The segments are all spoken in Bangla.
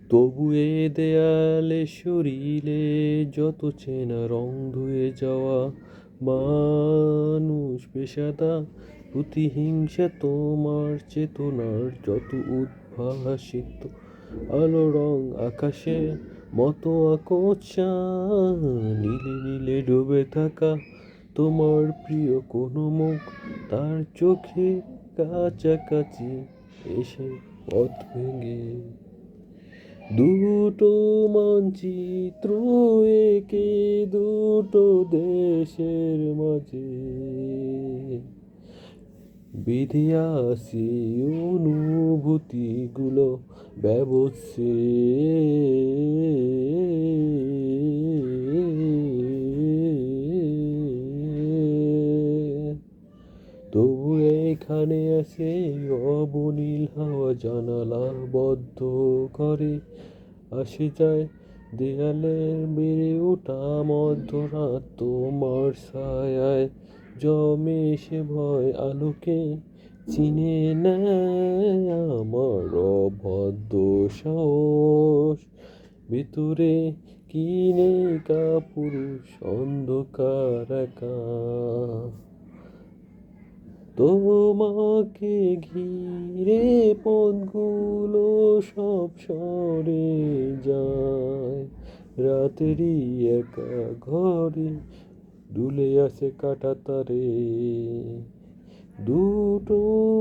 তবু এ দেয়ালে শরীরে যত চেনা রং ধুয়ে যাওয়া মানুষ পেশাদা প্রতিহিংসা তোমার চেতনার যত উদ্ভাসিত আলো রং আকাশে মতো আকোচা নীলে নীলে ডুবে থাকা তোমার প্রিয় কোনো মুখ তার চোখে কাছাকাছি এসে পথ ভেঙে দুটো মানচিত্র এঁকে দুটো দেশের মাঝে বিধিয়াসি অনুভূতিগুলো ব্যবচ্ছে তবু এখানে আসে অবনীল হাওয়া জানালা বদ্ধ করে আসে যায় দেয়ালের বেড়ে ওঠা মধ্যরাত তোমার ছায়ায় জমে সে ভয় আলোকে চিনে নেয় আমার অবাধ্য সাহস ভিতরে কিনে কাপুরুষ অন্ধকার একা তোমাকে ঘিরে পথগুলো সব সরে যায় রাতেরই একা ঘরে দুলে আসে কাটা তারে দুটো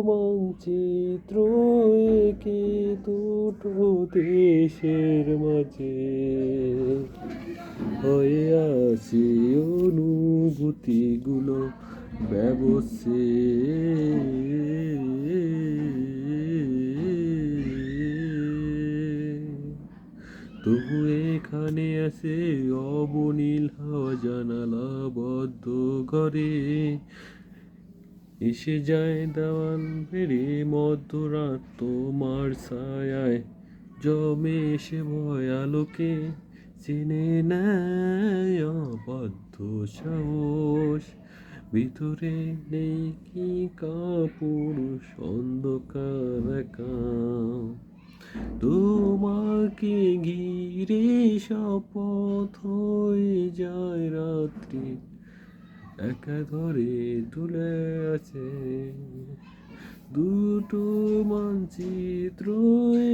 মানচিত্র এঁকে দুটো দেশের মাঝে হয়ে আসি অনুভূতিগুলো ব্যবসে তবু এখানে আসে অবনীল হাওয়া জানালা বদ্ধ ঘরে এসে যায় দেওয়াল বেড়ে মধ্যরাত তোমার ছায়ায় জমে এসে ভয় আলোকে চিনে নেয় অবাধ্য সাহস ভিতরে নেই কি কাপুরুষ অন্ধকার একা তোমাকে ঘিরে শপথ হয়ে যায় রাত্রি একা ধরে তুলে আছে দুটো মানচিত্র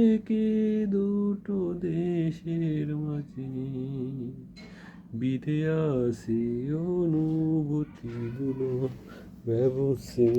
এঁকে দুটো দেশের মাঝে বিধে আসি অনুভূতিগুলো ব্যবসে